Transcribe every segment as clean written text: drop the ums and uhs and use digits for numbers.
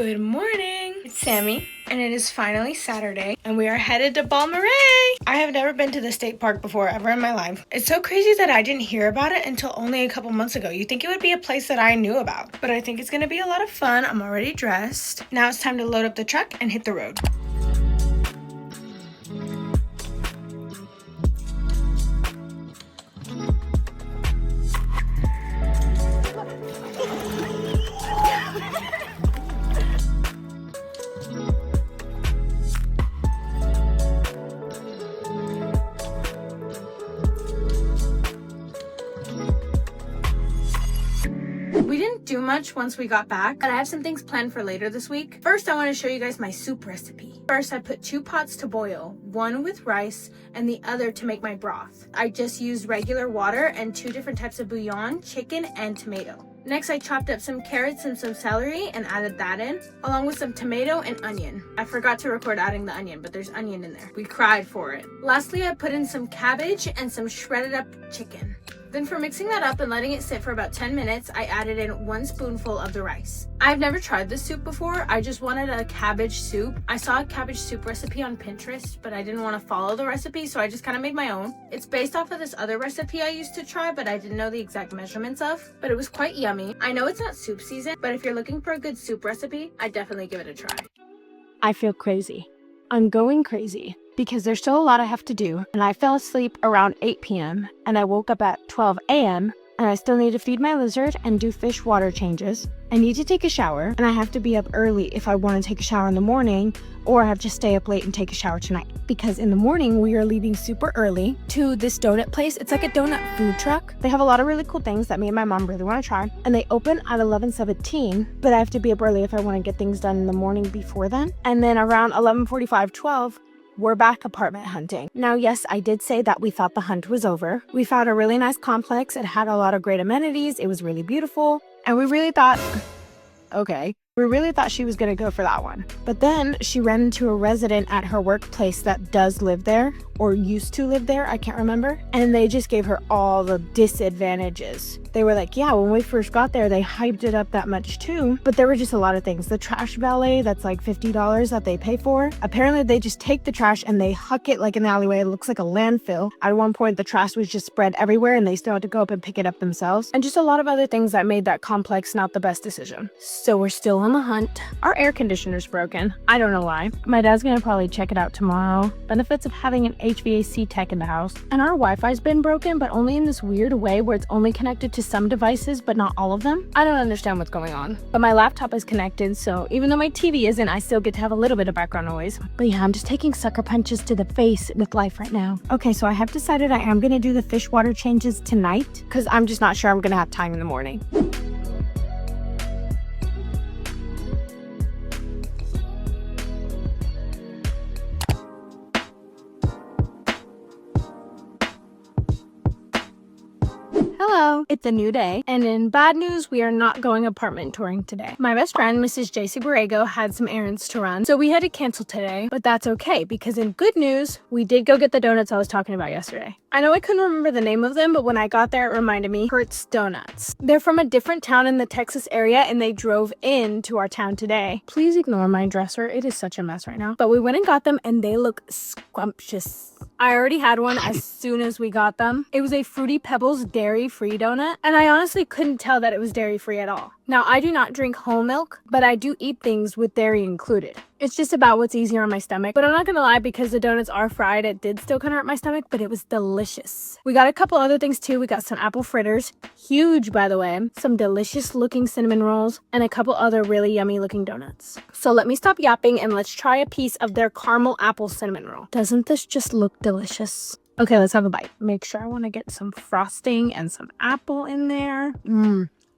Good morning! It's Sammy, and it is finally Saturday, and we are headed to Balmorhea! I have never been to the state park before ever in my life. It's so crazy that I didn't hear about it until only a couple months ago. You'd think it would be a place that I knew about, but I think it's gonna be a lot of fun. I'm already dressed. Now it's time to load up the truck and hit the road. We didn't do much once we got back, but I have some things planned for later this week. First, I want to show you guys my soup recipe. First, I put 2 pots to boil, one with rice and the other to make my broth. I just used regular water and 2 different types of bouillon, chicken and tomato. Next, I chopped up some carrots and some celery and added that in, along with some tomato and onion. I forgot to record adding the onion, but there's onion in there. We cried for it. Lastly, I put in some cabbage and some shredded up chicken. Then for mixing that up and letting it sit for about 10 minutes, I added in 1 spoonful of the rice. I've never tried this soup before. I just wanted a cabbage soup. I saw a cabbage soup recipe on Pinterest, but I didn't want to follow the recipe, so I just kind of made my own. It's based off of this other recipe I used to try, but I didn't know the exact measurements of, but it was quite yummy. I know it's not soup season, but if you're looking for a good soup recipe, I'd definitely give it a try. I feel crazy. I'm going crazy because there's still a lot I have to do, and I fell asleep around 8 p.m. and I woke up at 12 a.m. and I still need to feed my lizard and do fish water changes. I need to take a shower, and I have to be up early if I want to take a shower in the morning, or I have to stay up late and take a shower tonight. Because in the morning, we are leaving super early to this donut place. It's like a donut food truck. They have a lot of really cool things that me and my mom really want to try, and they open at 11:17, but I have to be up early if I want to get things done in the morning before then. And then around 11:45, 12, we're back apartment hunting. Now, yes, I did say that we thought the hunt was over. We found a really nice complex. It had a lot of great amenities. It was really beautiful. And we really thought, okay, we really thought she was going to go for that one. But then she ran into a resident at her workplace that does live there, or used to live there, I can't remember. And they just gave her all the disadvantages. They were like, yeah, when we first got there, they hyped it up that much too. But there were just a lot of things. The trash valet, that's like $50 that they pay for. Apparently they just take the trash and they huck it like an alleyway. It looks like a landfill. At one point, the trash was just spread everywhere and they still had to go up and pick it up themselves. And just a lot of other things that made that complex not the best decision. So we're still on the hunt. Our air conditioner's broken. I don't know why. My dad's gonna probably check it out tomorrow. Benefits of having an HVAC tech in the house. And our Wi-Fi's been broken, but only in this weird way where it's only connected to some devices, but not all of them. I don't understand what's going on. But my laptop is connected, so even though my TV isn't, I still get to have a little bit of background noise. But yeah, I'm just taking sucker punches to the face with life right now. Okay, so I have decided I am gonna do the fish water changes tonight, because I'm just not sure I'm gonna have time in the morning. Hello, it's a new day, and in bad news, we are not going apartment touring today. My best friend, Mrs. JC Borrego, had some errands to run, so we had to cancel today, but that's okay, because in good news, we did go get the donuts I was talking about yesterday. I know I couldn't remember the name of them, but when I got there, it reminded me Kurt's Donuts. They're from a different town in the Texas area, and they drove in to our town today. Please ignore my dresser. It is such a mess right now. But we went and got them, and they look scrumptious. I already had one as soon as we got them. It was a Fruity Pebbles dairy-free donut, and I honestly couldn't tell that it was dairy-free at all. Now, I do not drink whole milk, but I do eat things with dairy included. It's just about what's easier on my stomach. But I'm not gonna lie, because the donuts are fried, it did still kind of hurt my stomach, but it was delicious. We got a couple other things too. We got some apple fritters, huge by the way, some delicious looking cinnamon rolls, and a couple other really yummy looking donuts. So let me stop yapping and let's try a piece of their caramel apple cinnamon roll. Doesn't this just look delicious? Okay, let's have a bite. Make sure I want to get some frosting and some apple in there.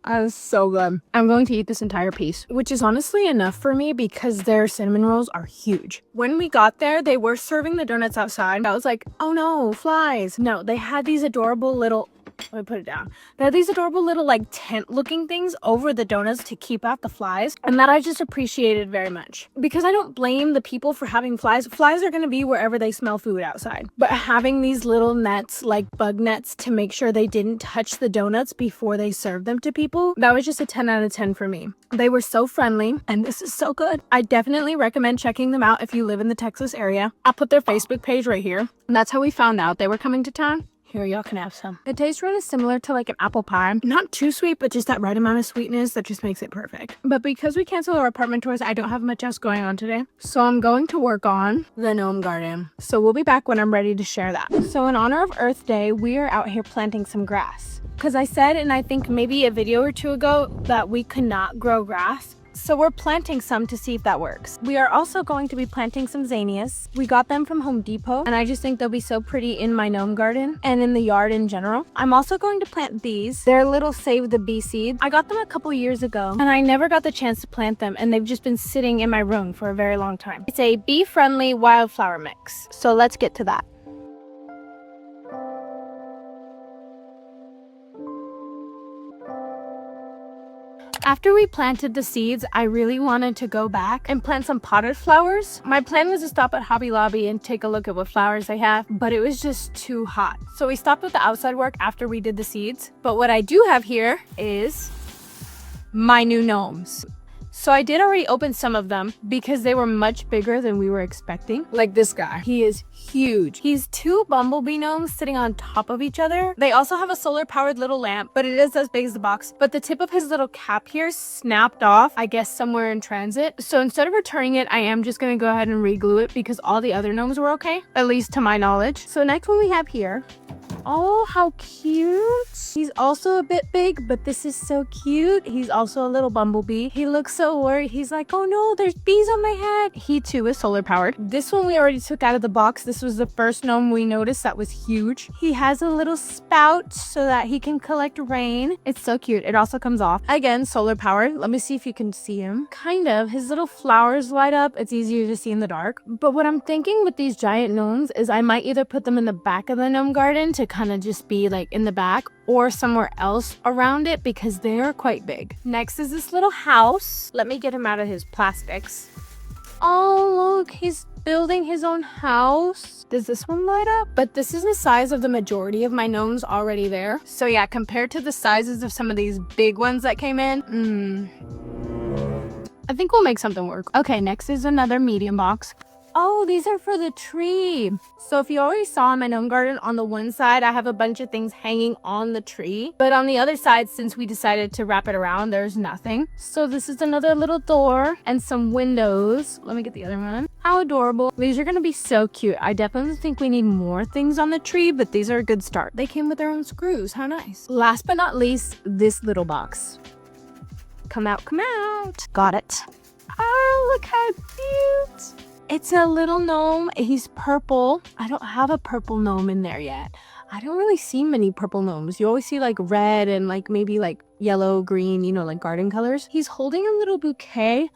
That is so good. I'm going to eat this entire piece, which is honestly enough for me because their cinnamon rolls are huge. When we got there, they were serving the donuts outside. I was like, oh no, flies. No, they had these adorable little Let me put it down. They had these adorable little like tent looking things over the donuts to keep out the flies, and that I just appreciated very much, because I don't blame the people for having flies. Flies are going to be wherever they smell food outside, but having these little nets, like bug nets, to make sure they didn't touch the donuts before they served them to people, that was just a 10 out of 10 for me. They were so friendly, and this is so good. I definitely recommend checking them out if you live in the Texas area. I'll put their Facebook page right here. And that's how we found out they were coming to town. Here, y'all can have some. The taste really similar to like an apple pie. Not too sweet, but just that right amount of sweetness that just makes it perfect. But because we canceled our apartment tours, I don't have much else going on today. So I'm going to work on the gnome garden. So we'll be back when I'm ready to share that. So in honor of Earth Day, we are out here planting some grass. Because I said, and I think maybe a video or two ago, that we could not grow grass. So we're planting some to see if that works. We are also going to be planting some zinnias. We got them from Home Depot, and I just think they'll be so pretty in my gnome garden and in the yard in general. I'm also going to plant these. They're little Save the Bee seeds. I got them a couple years ago, and I never got the chance to plant them, and they've just been sitting in my room for a very long time. It's a bee-friendly wildflower mix. So let's get to that. After we planted the seeds, I really wanted to go back and plant some potted flowers. My plan was to stop at Hobby Lobby and take a look at what flowers they have, but it was just too hot. So we stopped with the outside work after we did the seeds. But what I do have here is my new gnomes. So I did already open some of them because they were much bigger than we were expecting. Like this guy. He is huge. He's 2 bumblebee gnomes sitting on top of each other. They also have a solar powered little lamp, but it is as big as the box. But the tip of his little cap here snapped off, I guess somewhere in transit. So instead of returning it, I am just gonna go ahead and re-glue it because all the other gnomes were okay, at least to my knowledge. So next one we have here. Oh, how cute. He's also a bit big, but this is so cute. He's also a little bumblebee. He looks so worried. He's like, oh no, there's bees on my head. He too is solar powered. This one we already took out of the box. This was the first gnome we noticed that was huge. He has a little spout so that he can collect rain. It's so cute. It also comes off. Again, solar powered. Let me see if you can see him. Kind of. His little flowers light up. It's easier to see in the dark. But what I'm thinking with these giant gnomes is I might either put them in the back of the gnome garden to kind of just be like in the back, or somewhere else around it because they're quite big. Next is this little house. Let me get him out of his plastics. Oh, look, he's building his own house. Does this one light up? But this is the size of the majority of my gnomes already there. So yeah, compared to the sizes of some of these big ones that came in, I think we'll make something work. Okay, next is another medium box. Oh, these are for the tree. So if you already saw in my gnome garden, on the one side, I have a bunch of things hanging on the tree. But on the other side, since we decided to wrap it around, there's nothing. So this is another little door and some windows. Let me get the other one. How adorable. These are going to be so cute. I definitely think we need more things on the tree, but these are a good start. They came with their own screws. How nice. Last but not least, this little box. Come out, come out. Got it. Oh, look how cute. It's a little gnome. He's purple. I don't have a purple gnome in there yet. I don't really see many purple gnomes. You always see like red and like maybe like yellow, green, you know, like garden colors. He's holding a little bouquet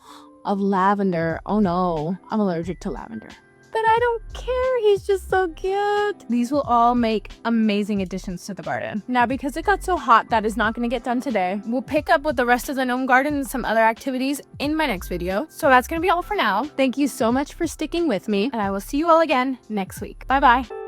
of lavender. Oh no, I'm allergic to lavender. But I don't care. He's just so cute. These will all make amazing additions to the garden. Now, because it got so hot, that is not going to get done today. We'll pick up with the rest of the gnome garden and some other activities in my next video. So that's going to be all for now. Thank you so much for sticking with me, and I will see you all again next week. Bye-bye.